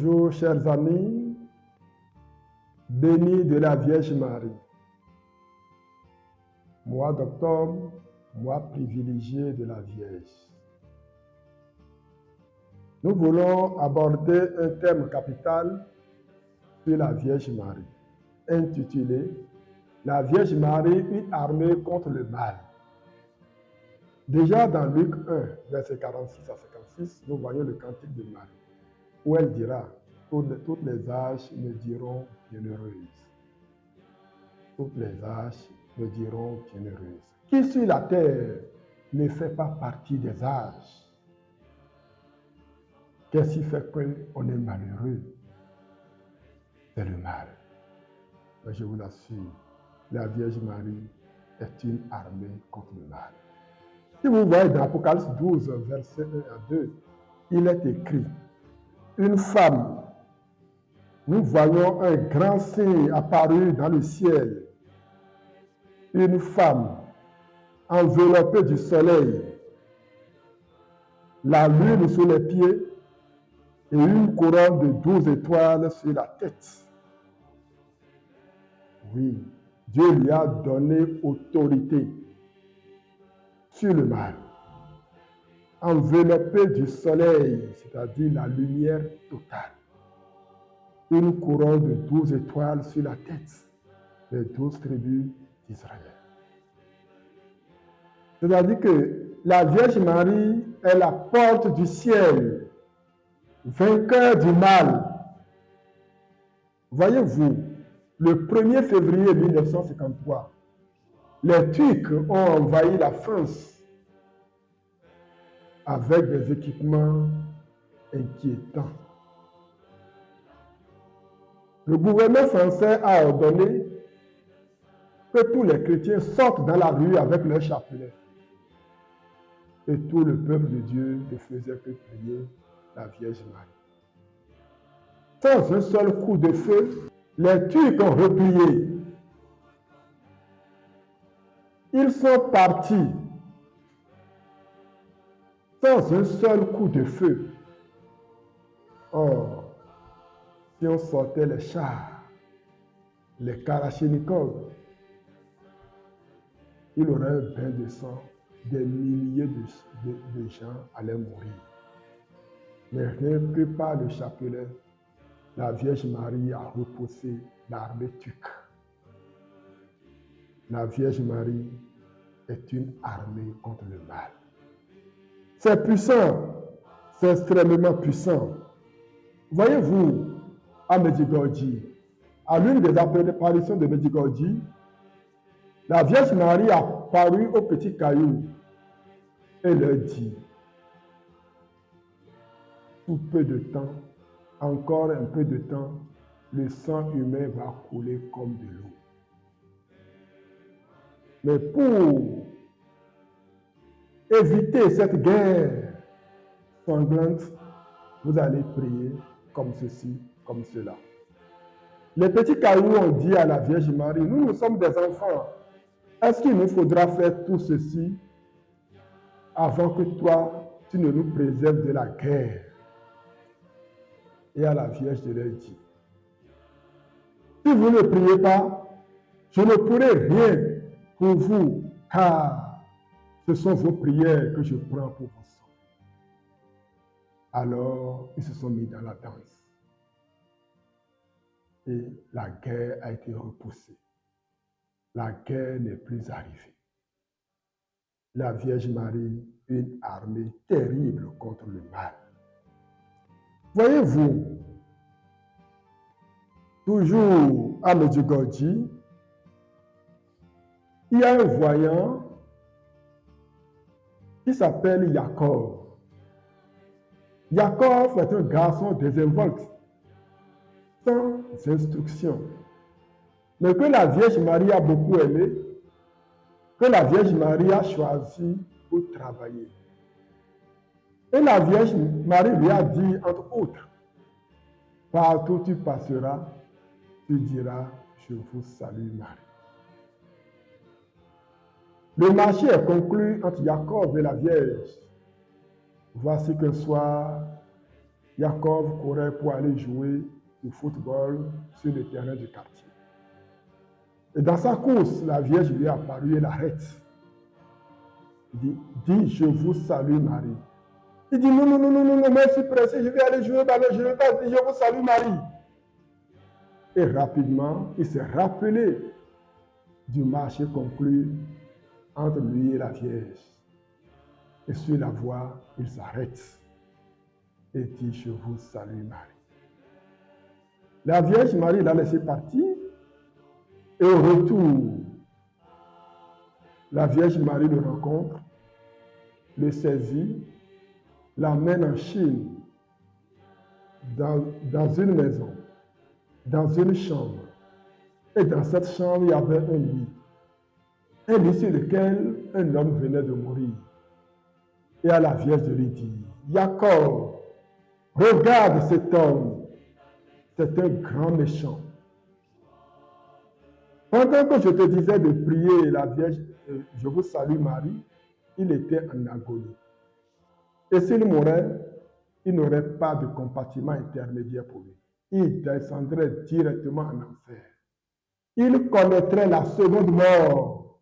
Bonjour chers amis, bénis de la Vierge Marie. Mois d'octobre, mois privilégié de la Vierge. Nous voulons aborder un thème capital sur la Vierge Marie, intitulé « La Vierge Marie, une armée contre le mal ». Déjà dans Luc 1, versets 46 à 56, nous voyons le cantique de Marie, où elle dira « Toutes les âges me diront bienheureuse. Toutes les âges me diront bienheureuse. Qui sur la terre ne fait pas partie des âges? Qu'est-ce qui fait qu'on est malheureux? C'est le mal. Mais je vous l'assure, la Vierge Marie est une armée contre le mal. Si vous voyez dans Apocalypse 12, versets 1 à 2, il est écrit, une femme, nous voyons un grand signe apparu dans le ciel, une femme enveloppée du soleil, la lune sous les pieds et une couronne de 12 étoiles sur la tête. Oui, Dieu lui a donné autorité sur le mal, enveloppé du soleil, c'est-à-dire la lumière totale. Une couronne de 12 étoiles sur la tête des 12 tribus d'Israël. C'est-à-dire que la Vierge Marie est la porte du ciel, vainqueur du mal. Voyez-vous, le 1er février 1953, les Turcs ont envahi la France avec des équipements inquiétants. Le gouvernement français a ordonné que tous les chrétiens sortent dans la rue avec leur chapelet. Et tout le peuple de Dieu ne faisait que prier la Vierge Marie. Sans un seul coup de feu, les Turcs ont replié. Ils sont partis sans un seul coup de feu. Or, si on sortait les chars, les Kalachnikovs, il aurait un bain de sang, des milliers de gens allaient mourir. Mais rien que par le chapelet, la Vierge Marie a repoussé l'armée turque. La Vierge Marie est une armée contre le mal. C'est puissant, c'est extrêmement puissant. Voyez-vous, à Medjugorje, à l'une des apparitions de Medjugorje, la Vierge Marie a paru aux petits cailloux et leur dit, sous peu de temps, encore un peu de temps, le sang humain va couler comme de l'eau. Mais pour éviter cette guerre sanglante, vous allez prier comme ceci, comme cela. Les petits cailloux ont dit à la Vierge Marie, nous sommes des enfants. Est-ce qu'il nous faudra faire tout ceci avant que toi, tu ne nous préserves de la guerre? Et à la Vierge de leur dit, si vous ne priez pas, je ne pourrai rien pour vous, car ce sont vos prières que je prends pour vos sangs. Alors, ils se sont mis dans la danse. Et la guerre a été repoussée. La guerre n'est plus arrivée. La Vierge Marie, une armée terrible contre le mal. Voyez-vous, toujours à Medjugorje, il y a un voyant qui s'appelle Yakov. Yakov est un garçon désinvolte, sans instruction, mais que la Vierge Marie a beaucoup aimé, que la Vierge Marie a choisi pour travailler. Et la Vierge Marie lui a dit, entre autres, partout où tu passeras, tu diras, je vous salue Marie. Le marché est conclu entre Jacob et la Vierge. Voici qu'un soir, Jacob courait pour aller jouer du football sur le terrain du quartier. Et dans sa course, la Vierge lui est apparue et l'arrête. Il dit, je vous salue Marie. Il dit, non, moi je suis pressé, je vais aller jouer au ballon, je ne vais pas dire, je vous salue Marie. Et rapidement, il s'est rappelé du marché conclu entre lui et la Vierge. Et sur la voie, il s'arrête et dit, je vous salue Marie. La Vierge Marie l'a laissé partir et au retour, la Vierge Marie le rencontre, le saisit, l'amène en Chine, dans une maison, dans une chambre. Et dans cette chambre, il y avait un lit sur lequel un homme venait de mourir. Et à la Vierge de lui dit, Jacob, regarde cet homme, c'est un grand méchant. Pendant que je te disais de prier la Vierge, je vous salue Marie, il était en agonie. Et s'il mourait, il n'aurait pas de compartiment intermédiaire pour lui. Il descendrait directement en enfer. Il connaîtrait la seconde mort.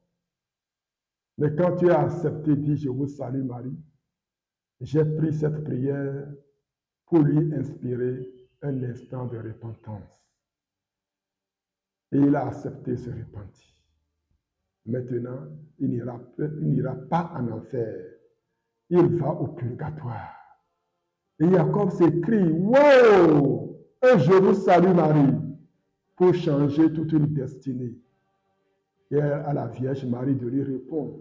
Mais quand tu as accepté, dit je vous salue Marie, j'ai pris cette prière pour lui inspirer un instant de repentance. Et il a accepté se repentir. Maintenant, il n'ira pas en enfer. Il va au purgatoire. Et Jacob s'écrie, wow, et je vous salue Marie, pour changer toute une destinée. Et à la Vierge Marie de lui répondre,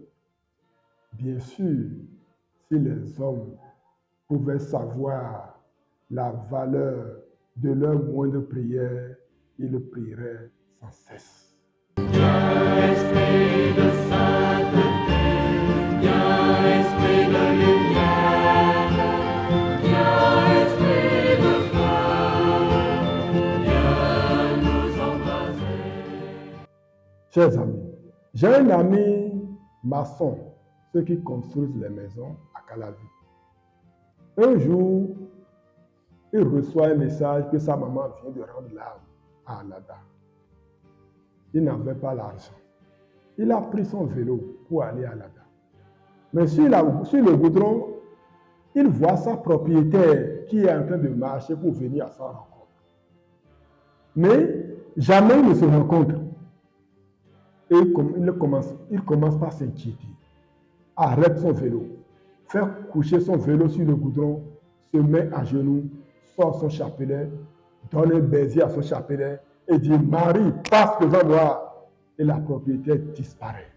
bien sûr, si les hommes pouvaient savoir la valeur de leur moindre prière, ils prieraient sans cesse. Viens, esprit de sainteté, viens, esprit de lumière, viens, esprit de feu, viens nous embraser. Chers amis, j'ai un ami maçon, ceux qui construisent les maisons à Calavi. Un jour, il reçoit un message que sa maman vient de rendre l'âme à Alada. Il n'avait pas l'argent. Il a pris son vélo pour aller à Alada. Mais sur le goudron, il voit sa propriétaire qui est en train de marcher pour venir à sa rencontre. Mais jamais ils ne se rencontrent. Et il commence par s'inquiéter. Arrête son vélo. Fait coucher son vélo sur le goudron, se met à genoux, sort son chapelet, donne un baiser à son chapelet et dit, Marie, passe devant moi. Et la propriétaire disparaît.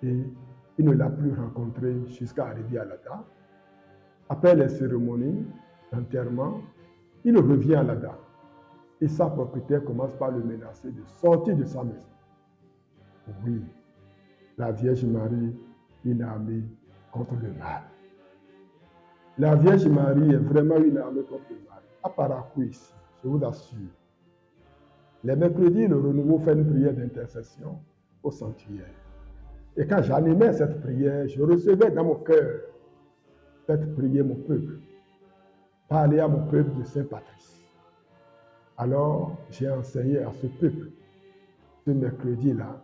Et il ne l'a plus rencontrée jusqu'à arriver à Alada. Après les cérémonies d'enterrement, il revient à Alada. Et sa propriétaire commence par le menacer de sortir de sa maison. Oui, la Vierge Marie, une armée contre le mal. La Vierge Marie est vraiment une armée contre le mal. À Parakou ici, je vous assure. Les mercredis, le renouveau fait une prière d'intercession au sanctuaire. Et quand j'animais cette prière, je recevais dans mon cœur cette prière, mon peuple. Parler à mon peuple de Saint-Patrice. Alors, j'ai enseigné à ce peuple, ce mercredi-là,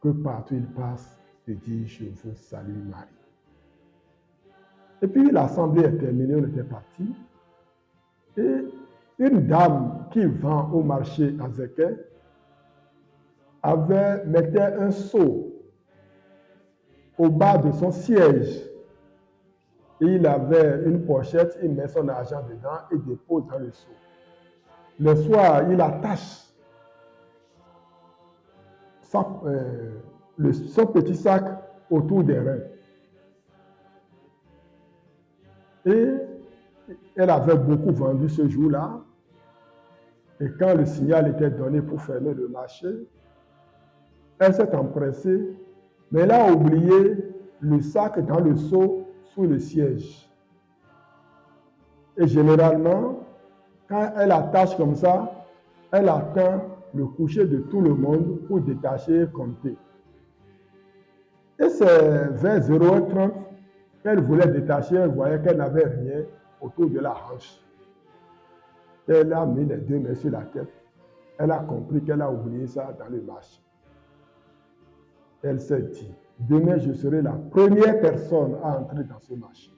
que partout il passe, il dit, je vous salue Marie. Et puis l'assemblée est terminée, on était parti. Et une dame qui vend au marché à Zeke mettait un seau au bas de son siège. Et il avait une pochette, il met son argent dedans et dépose dans le seau. Le soir, il attache son petit sac autour des reins. Et elle avait beaucoup vendu ce jour-là. Et quand le signal était donné pour fermer le marché, elle s'est empressée, mais elle a oublié le sac dans le seau sous le siège. Et généralement, quand elle attache comme ça, elle attend le coucher de tout le monde pour détacher et compter. Et c'est vers 0h30 qu'elle voulait détacher, elle voyait qu'elle n'avait rien. autour de la hanche. Elle a mis les 2 mains sur la tête. Elle a compris qu'elle a oublié ça dans le marché. Elle s'est dit, demain je serai la première personne à entrer dans ce marché.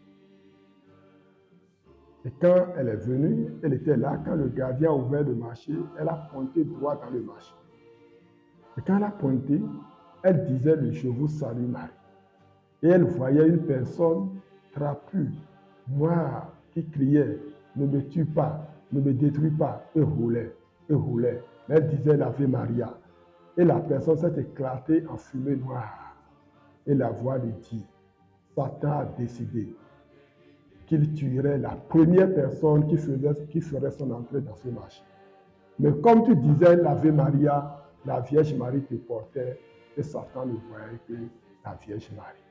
Et quand elle est venue, elle était là, quand le gardien a ouvert le marché, elle a pointé droit dans le marché. Et quand elle a pointé, elle disait le Je vous salue Marie. Et elle voyait une personne trapue, noire, qui criait, ne me tue pas, ne me détruis pas, et roulait. Mais elle disait l'Ave Maria. Et la personne s'est éclatée en fumée noire. Et la voix lui dit, Satan a décidé qu'il tuerait la première personne qui ferait son entrée dans ce marché. Mais comme tu disais l'Ave Maria, la Vierge Marie te portait et Satan ne voyait que la Vierge Marie.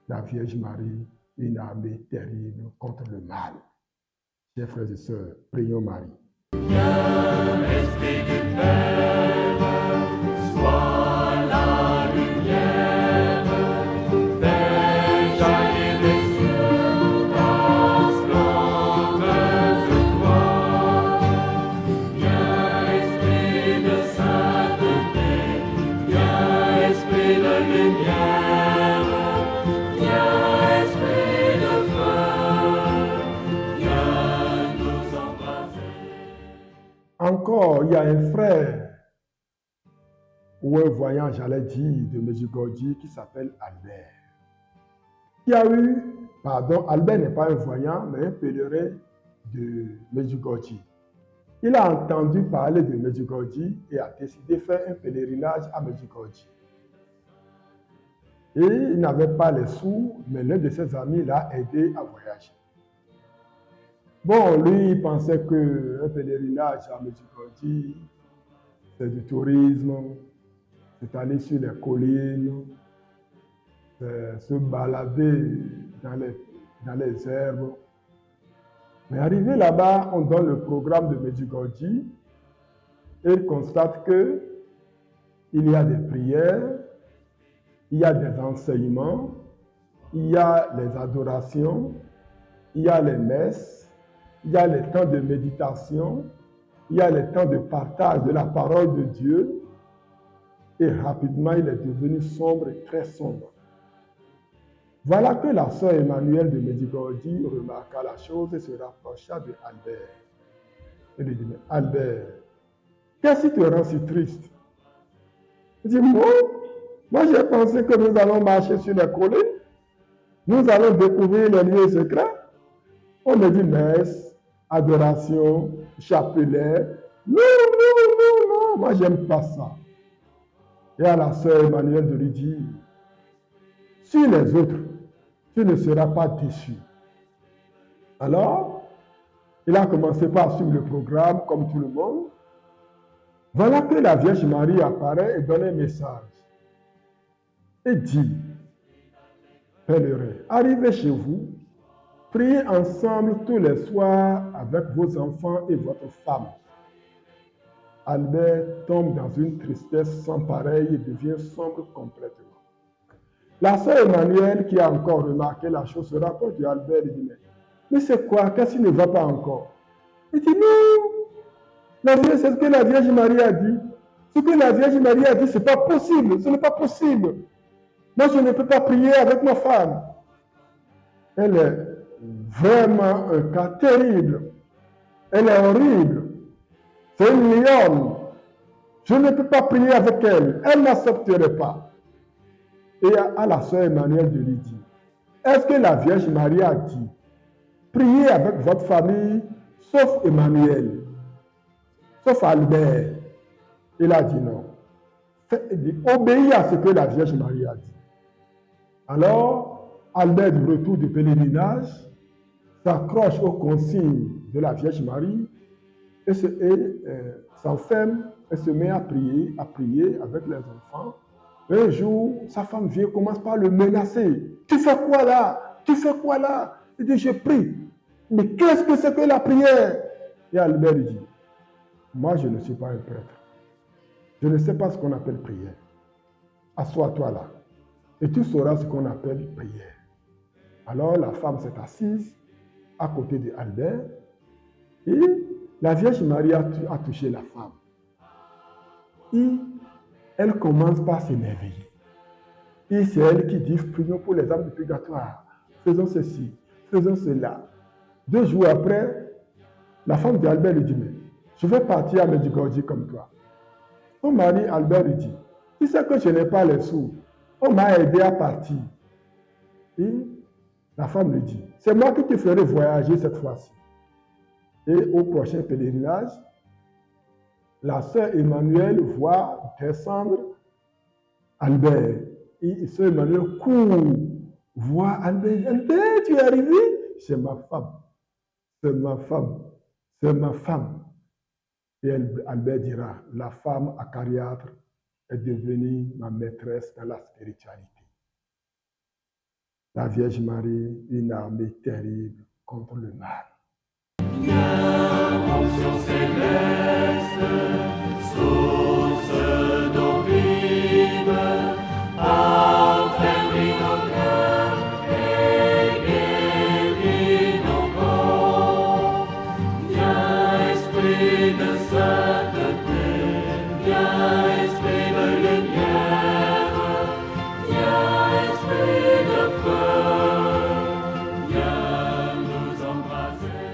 La Vierge Marie, une armée terrible contre le mal. Chers frères et sœurs, prions Marie. Esprit du Père, sois la lumière, fais jaillir des cieux ta splendeur de gloire. Viens, Esprit de sainteté, viens, Esprit de lumière, viens, Esprit de feu, viens nous embraser. Encore, il y a un frère ou un voyant, j'allais dire, de Medjugorje qui s'appelle Albert. Albert n'est pas un voyant, mais un pèlerin de Medjugorje. Il a entendu parler de Medjugorje et a décidé de faire un pèlerinage à Medjugorje. Et il n'avait pas les sous, mais l'un de ses amis l'a aidé à voyager. Bon, lui, il pensait qu'un pèlerinage à Medjugorje, c'est du tourisme, c'est aller sur les collines, c'est se balader dans les herbes. Mais arrivé là-bas, on donne le programme de Medjugorje et il constate qu'il y a des prières, il y a des enseignements, il y a les adorations, il y a les messes, il y a les temps de méditation, il y a les temps de partage de la parole de Dieu. Et rapidement, il est devenu sombre et très sombre. Voilà que la sœur Emmanuelle de Medjugorje remarqua la chose et se rapprocha de Albert. Elle lui dit, mais Albert, qu'est-ce qui te rend si triste? Il dit, moi j'ai pensé que nous allons marcher sur les collines, nous allons découvrir les lieux secrets. On me dit messe, adoration, chapelet. Non, moi j'aime pas ça. Et à la sœur Emmanuelle de lui dire, sur les autres, tu ne seras pas déçu. Alors, il a commencé par suivre le programme comme tout le monde. Voilà que la Vierge Marie apparaît et donne un message. Et dit, pèlerin, arrivez chez vous, priez ensemble tous les soirs avec vos enfants et votre femme. Albert tombe dans une tristesse sans pareille et devient sombre complètement. La sœur Emmanuelle, qui a encore remarqué la chose, se rapproche de Albert et dit, mais c'est quoi? Qu'est-ce qui ne va pas encore? Il dit, non, c'est ce que la Vierge Marie a dit. Ce que la Vierge Marie a dit, ce n'est pas possible, ce n'est pas possible. Moi, je ne peux pas prier avec ma femme. Elle est vraiment un cas terrible. Elle est horrible. C'est une lionne. Je ne peux pas prier avec elle. Elle n'accepterait pas. Et à la sœur Emmanuelle de lui dire, est-ce que la Vierge Marie a dit, priez avec votre famille, sauf Emmanuel, sauf Albert? Il a dit non. Obéis à ce que la Vierge Marie a dit. Alors, Albert, du retour du pèlerinage, s'accroche aux consignes de la Vierge Marie et s'enferme et se met à prier avec les enfants. Un jour, sa femme vient, commence par le menacer. Tu fais quoi là? Tu fais quoi là? Il dit, je prie. Mais qu'est-ce que c'est que la prière? Et Albert dit, moi je ne suis pas un prêtre. Je ne sais pas ce qu'on appelle prière. Assois-toi là. Et tu sauras ce qu'on appelle prière. Alors la femme s'est assise, à côté d'Albert et la Vierge Marie a touché la femme. Et elle commence par s'émerveiller. Et c'est elle qui dit, prions pour les âmes du purgatoire, faisons ceci, faisons cela. 2 jours après, la femme d'Albert lui dit, mais je vais partir à Medjugorje comme toi. Son mari Albert lui dit, tu sais que je n'ai pas les sous, on m'a aidé à partir. Et la femme lui dit, c'est moi qui te ferai voyager cette fois-ci. Et au prochain pèlerinage, la sœur Emmanuelle voit descendre Albert. Et sœur Emmanuelle court, voit Albert. Albert, tu es arrivé? C'est ma femme, c'est ma femme, c'est ma femme. Et Albert dira, la femme acariâtre est devenue ma maîtresse dans la spiritualité. La Vierge Marie, une armée terrible contre le mal. Onction céleste, source d'eau vive, affermis nos cœurs et guéris nos corps. Viens, esprit de sainteté, viens, esprit de lumière, viens, esprit de feu, viens nous embraser.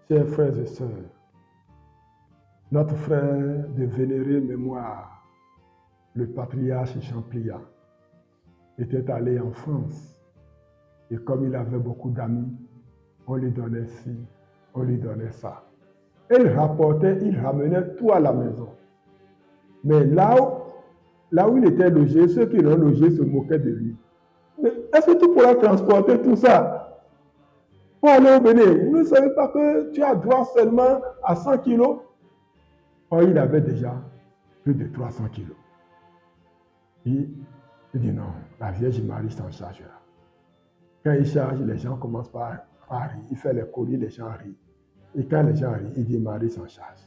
Chers frères et sœurs, notre frère de vénérée mémoire, le patriarche Champollion, était allé en France. Et comme il avait beaucoup d'amis, on lui donnait ci, on lui donnait ça. Et il rapportait, il ramenait tout à la maison. Mais là où il était logé, ceux qui l'ont logé se moquaient de lui. Mais est-ce que tu pourras transporter tout ça pour aller au Bénin? Vous ne savez pas que tu as droit seulement à 100 kilos? Or, il avait déjà plus de 300 kilos. Et il dit non, la Vierge Marie s'en chargera. Quand il charge, les gens commencent par rire. Il fait les colis, les gens rient. Et quand les gens rient, il dit Marie s'en charge.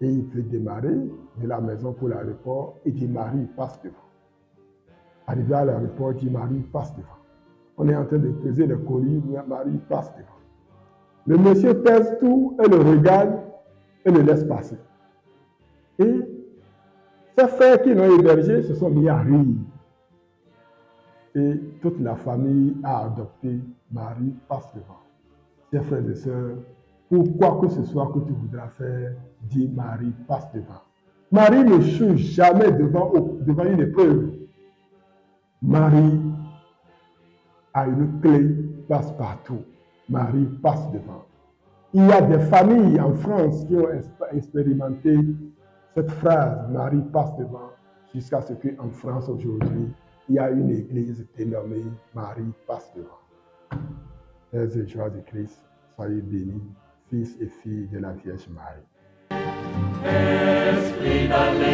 Et il peut démarrer de la maison pour l'aéroport. Il dit Marie passe devant. Arrivé à l'aéroport, il dit Marie passe devant. On est en train de peser les colis, Marie passe devant. Le monsieur pèse tout et le regarde et le laisse passer. Et ces frères qui l'ont hébergé se sont mis à rire. Et toute la famille a adopté Marie passe devant. Chers frères et sœurs, pour quoi que ce soit que tu voudras faire, dis Marie passe devant. Marie ne choue jamais devant une épreuve. Marie a une clé passe-partout. Marie passe devant. Il y a des familles en France qui ont expérimenté cette phrase, Marie passe devant, jusqu'à ce qu'en France aujourd'hui, il y a une église dénommée Marie passe devant. Frères et joies du Christ, soyez bénis, fils et filles de la Vierge Marie. Esprit d'Alléluia.